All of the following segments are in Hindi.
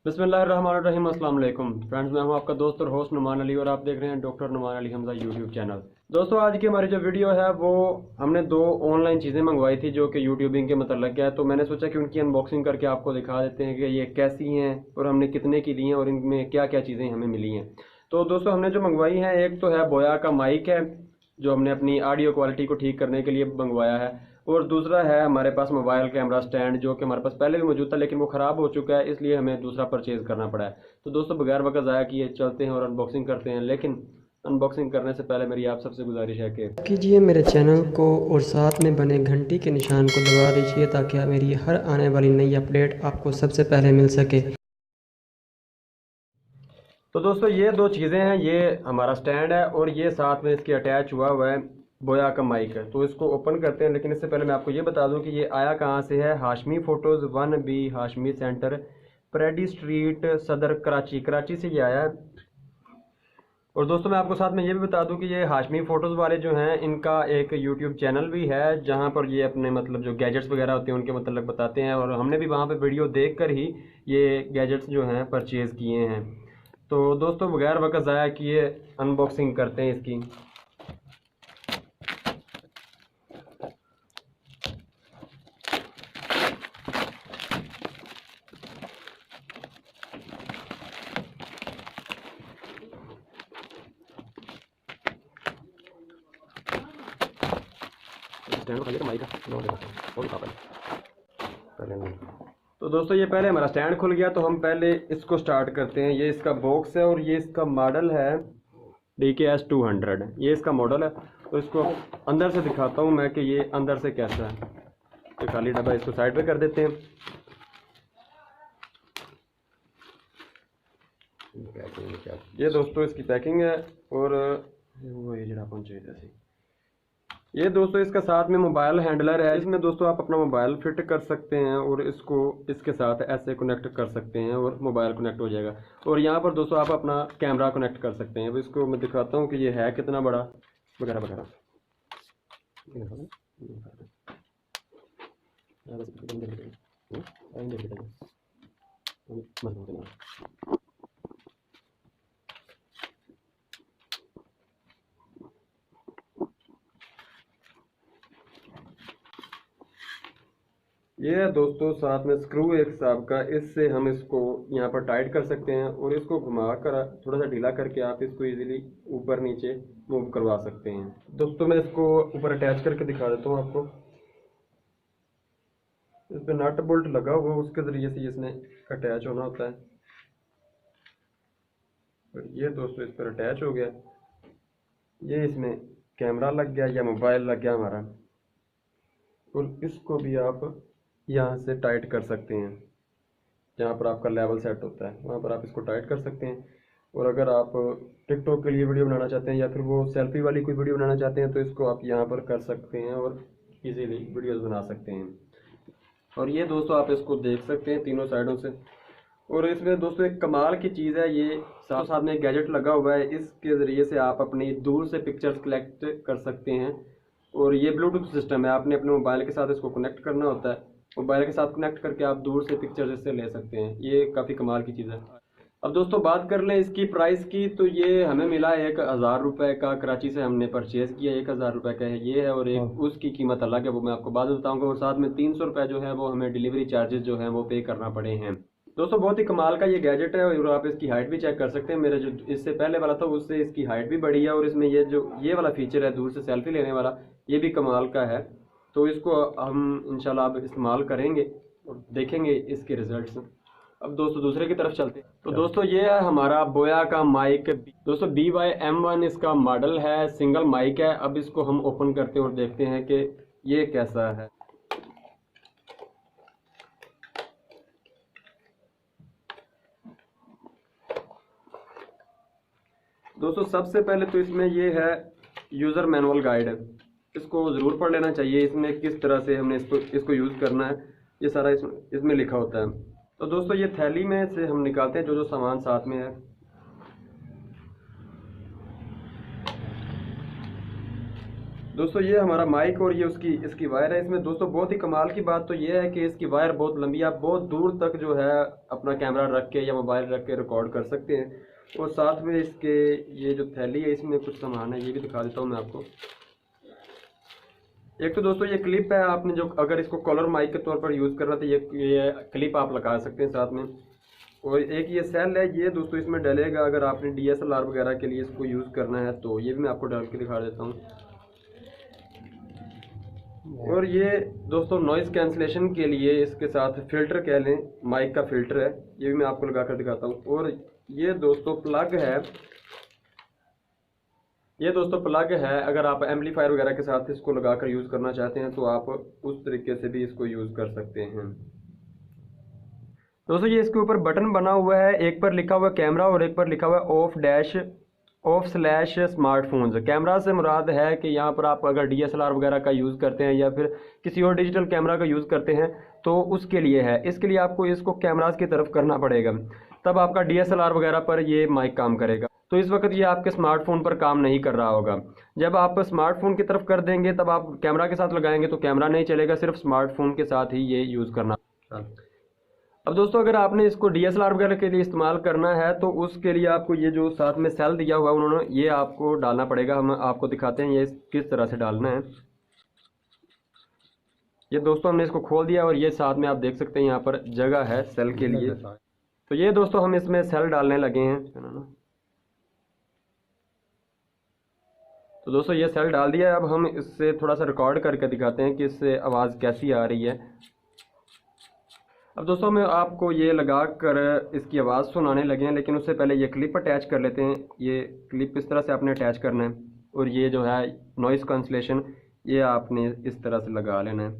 बिस्मिल्लाहिर्रहमानिर्रहीम। अस्सलाम वालेकुम फ्रेंड्स, मैं हूं आपका दोस्त और होस्ट नुमान अली और आप देख रहे हैं doctor Numan Ali Hamza YouTube channel. दोस्तों, आज की हमारी जो वीडियो है वो हमने दो ऑनलाइन चीज़ें मंगवाई थी जो कि यूट्यूबिंग के मतलब है। तो मैंने सोचा कि उनकी अनबॉक्सिंग करके आपको दिखा देते हैं कि ये कैसी हैं और हमने कितने की ली हैं और इनमें क्या क्या चीज़ें हमें मिली हैं। तो दोस्तों, हमने जो मंगवाई हैं, एक तो है बोया का माइक है जो हमने अपनी ऑडियो क्वालिटी को ठीक करने के लिए मंगवाया है, और दूसरा है हमारे पास मोबाइल कैमरा स्टैंड जो कि हमारे पास पहले भी मौजूद था लेकिन वो ख़राब हो चुका है, इसलिए हमें दूसरा परचेज़ करना पड़ा है। तो दोस्तों, बगैर वक्त ज़ाया किए चलते हैं और अनबॉक्सिंग करते हैं। लेकिन अनबॉक्सिंग करने से पहले मेरी आप सबसे गुजारिश है कि कीजिए मेरे चैनल को और साथ में बने घंटी के निशान को दबा दीजिए ताकि मेरी हर आने वाली नई अपडेट आपको सबसे पहले मिल सके। तो दोस्तों, ये दो चीज़ें हैं। ये हमारा स्टैंड है और ये साथ में इसके अटैच हुआ हुआ है बोया का माइक है। तो इसको ओपन करते हैं, लेकिन इससे पहले मैं आपको ये बता दूं कि ये आया कहाँ से है। Hashmi photos 1B Hashmi centre, pretty street, सदर, कराची। कराची से ये आया है। और दोस्तों, मैं आपको साथ में ये भी बता दूं कि ये हाशमी फ़ोटोज़ वाले जो हैं, इनका एक यूट्यूब चैनल भी है जहां पर ये अपने मतलब जो गैजेट्स वगैरह होते हैं उनके मतलब बताते हैं, और हमने भी वहां पे वीडियो देखकर ही ये गैजेट्स जो हैं परचेज़ किए हैं। तो दोस्तों, बगैर वक्त ज़ाया किए अनबॉक्सिंग करते हैं इसकी। तो दोस्तों, ये पहले हमारा स्टैंड खुल गया, तो हम पहले इसको स्टार्ट करते हैं। ये इसका बॉक्स है और ये इसका मॉडल है DKS200, ये इसका मॉडल है। तो इसको अंदर से दिखाता हूँ मैं कि ये अंदर से कैसा है। तो खाली डब्बा इसको साइड पे कर देते हैं। ये दोस्तों इसकी पैकिंग है, और वो ये जरा पहुंचे जैसे। ये दोस्तों इसका साथ में मोबाइल हैंडलर है। इसमें दोस्तों आप अपना मोबाइल फिट कर सकते हैं और इसको इसके साथ ऐसे कनेक्ट कर सकते हैं और मोबाइल कनेक्ट हो जाएगा। और यहाँ पर दोस्तों आप अपना कैमरा कनेक्ट कर सकते हैं। अब इसको मैं दिखाता हूँ कि ये है कितना बड़ा वगैरह वगैरह। ये है दोस्तों साथ में स्क्रू एक हिसाब का, इससे हम इसको यहाँ पर टाइट कर सकते हैं और इसको घुमा कर थोड़ा सा ढीला करके आप इसको इजीली ऊपर नीचे मूव करवा सकते हैं। दोस्तों, मैं इसको ऊपर अटैच करके दिखा देता हूँ आपको। इस पर नट बोल्ट लगा हुआ, उसके ज़रिए से इसने अटैच होना होता है। और ये दोस्तों इस पर अटैच हो गया। ये इसमें कैमरा लग गया या मोबाइल लग गया हमारा, और इसको भी आप यहाँ से टाइट कर सकते हैं। जहाँ पर आपका लेवल सेट होता है वहाँ पर आप इसको टाइट कर सकते हैं। और अगर आप टिकटॉक के लिए वीडियो बनाना चाहते हैं या फिर वो सेल्फी वाली कोई वीडियो बनाना चाहते हैं तो इसको आप यहाँ पर कर सकते हैं और इजीली वीडियोस बना सकते हैं। और ये दोस्तों आप इसको देख सकते हैं तीनों साइडों से। और इसमें दोस्तों एक कमाल की चीज़ है, ये साथ साथ में एक गैजेट लगा हुआ है। इसके ज़रिए से आप अपनी दूर से पिक्चर्स कलेक्ट कर सकते हैं। और ये ब्लूटूथ सिस्टम है, आपने अपने मोबाइल के साथ इसको कनेक्ट करना होता है। मोबाइल के साथ कनेक्ट करके आप दूर से पिक्चर्स इससे ले सकते हैं। ये काफ़ी कमाल की चीज़ है। अब दोस्तों बात कर लें इसकी प्राइस की, तो ये हमें मिला 1000 रुपये का। कराची से हमने परचेज़ किया, 1000 रुपये का है ये है, और एक उसकी कीमत अलग है, वो मैं आपको बाद में बताऊँगा। और साथ में 300 रुपये जो है वो हमें डिलीवरी चार्जेस जो हैं वो पे करना पड़े हैं। दोस्तों, बहुत ही कमाल का ये गैजेट है, और आप इसकी हाइट भी चेक कर सकते हैं। मेरे जो इससे पहले वाला था उससे इसकी हाइट भी बढ़ी है, और इसमें ये जो ये वाला फीचर है दूर से सेल्फी लेने वाला, ये भी कमाल का है। तो इसको हम इंशाल्लाह अब इस्तेमाल करेंगे और देखेंगे इसके रिजल्ट्स। अब दोस्तों दूसरे की तरफ चलते हैं। तो दोस्तों, ये है हमारा बोया का माइक। दोस्तों BY-M1 इसका मॉडल है, सिंगल माइक है। अब इसको हम ओपन करते हैं और देखते हैं कि ये कैसा है। दोस्तों, सबसे पहले तो इसमें ये है यूज़र मैनुअल गाइड है, इसको ज़रूर पढ़ लेना चाहिए। इसमें किस तरह से हमने इसको यूज़ करना है ये सारा इसमें लिखा होता है। तो दोस्तों, ये थैली में से हम निकालते हैं जो जो सामान साथ में है। दोस्तों ये हमारा माइक और ये इसकी वायर है। इसमें दोस्तों बहुत ही कमाल की बात तो ये है कि इसकी वायर बहुत लंबी है, आप बहुत दूर तक जो है अपना कैमरा रख के या मोबाइल रख के रिकॉर्ड कर सकते हैं। और साथ में इसके ये जो थैली है इसमें कुछ सामान है, ये भी दिखा देता हूँ मैं आपको। एक तो दोस्तों ये क्लिप है, आपने जो अगर इसको कॉलर माइक के तौर पर यूज़ करना तो ये क्लिप आप लगा सकते हैं साथ में। और एक ये सेल है, ये दोस्तों इसमें डलेगा अगर आपने DSLR वगैरह के लिए इसको यूज़ करना है तो। ये भी मैं आपको डाल के दिखा देता हूँ। और ये दोस्तों नॉइज़ कैंसलेशन के लिए इसके साथ फ़िल्टर कह लें, माइक का फ़िल्टर है, ये भी मैं आपको लगा कर दिखाता हूँ। और ये दोस्तों प्लग है, ये दोस्तों प्लग है। अगर आप एम्पलीफायर वगैरह के साथ इसको लगाकर यूज़ करना चाहते हैं तो आप उस तरीके से भी इसको यूज़ कर सकते हैं। दोस्तों ये इसके ऊपर बटन बना हुआ है, एक पर लिखा हुआ कैमरा और एक पर लिखा हुआ ऑफ/ऑफ स्मार्टफोन्स। कैमरा से मुराद है कि यहाँ पर आप अगर DSLR वगैरह का यूज़ करते हैं या फिर किसी और डिजिटल कैमरा का यूज़ करते हैं तो उसके लिए है। इसके लिए आपको इसको कैमरास की तरफ करना पड़ेगा, तब आपका DSLR वगैरह पर ये माइक काम करेगा। तो इस वक्त ये आपके स्मार्टफोन पर काम नहीं कर रहा होगा। जब आप स्मार्टफोन की तरफ कर देंगे तब आप कैमरा के साथ लगाएंगे तो कैमरा नहीं चलेगा, सिर्फ स्मार्टफोन के साथ ही ये यूज़ करना। अब दोस्तों अगर आपने इसको DSLR वगैरह के लिए इस्तेमाल करना है तो उसके लिए आपको ये जो साथ में सेल दिया हुआ है उन्होंने, ये आपको डालना पड़ेगा। हम आपको दिखाते हैं ये किस तरह से डालना है। ये दोस्तों हमने इसको खोल दिया और ये साथ में आप देख सकते हैं यहाँ पर जगह है सेल के लिए। तो ये दोस्तों हम इसमें सेल डालने लगे हैं। तो दोस्तों ये सेल डाल दिया है। अब हम इससे थोड़ा सा रिकॉर्ड करके दिखाते हैं कि इससे आवाज़ कैसी आ रही है। अब दोस्तों मैं आपको ये लगा कर इसकी आवाज़ सुनाने लगे हैं, लेकिन उससे पहले ये क्लिप अटैच कर लेते हैं। ये क्लिप इस तरह से आपने अटैच करना है और ये जो है नॉइज़ कैंसलेशन ये आपने इस तरह से लगा लेना है।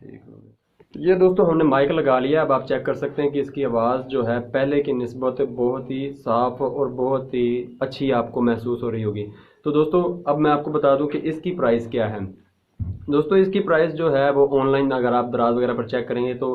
ठीक हो गया। ये दोस्तों हमने माइक लगा लिया। अब आप चेक कर सकते हैं कि इसकी आवाज़ जो है पहले की निस्बत बहुत ही साफ़ और बहुत ही अच्छी आपको महसूस हो रही होगी। तो दोस्तों अब मैं आपको बता दूं कि इसकी प्राइस क्या है। दोस्तों इसकी प्राइस जो है वो ऑनलाइन अगर आप दराज वगैरह पर चेक करेंगे तो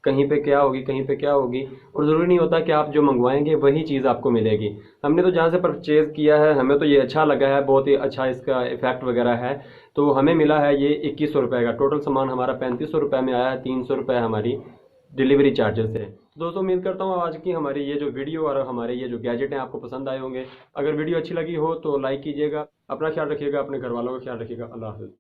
कहीं पे क्या होगी कहीं पे क्या होगी, और ज़रूरी नहीं होता कि आप जो मंगवाएंगे वही चीज़ आपको मिलेगी। हमने तो जहाँ से परचेज़ किया है हमें तो ये अच्छा लगा है, बहुत ही अच्छा इसका इफ़ेक्ट वगैरह है। तो हमें मिला है ये 2100 रुपये का। टोटल सामान हमारा 3500 रुपये में आया है, 300 रुपये हमारी डिलीवरी चार्जेस है। दोस्तों उम्मीद करता हूँ आज की हमारी ये जो वीडियो और हमारे ये जो गैजेट हैं आपको पसंद आए होंगे। अगर वीडियो अच्छी लगी हो तो लाइक कीजिएगा। अपना ख्याल रखिएगा, अपने घर वालों का ख्याल रखिएगा। अल्लाह हाफ़िज़।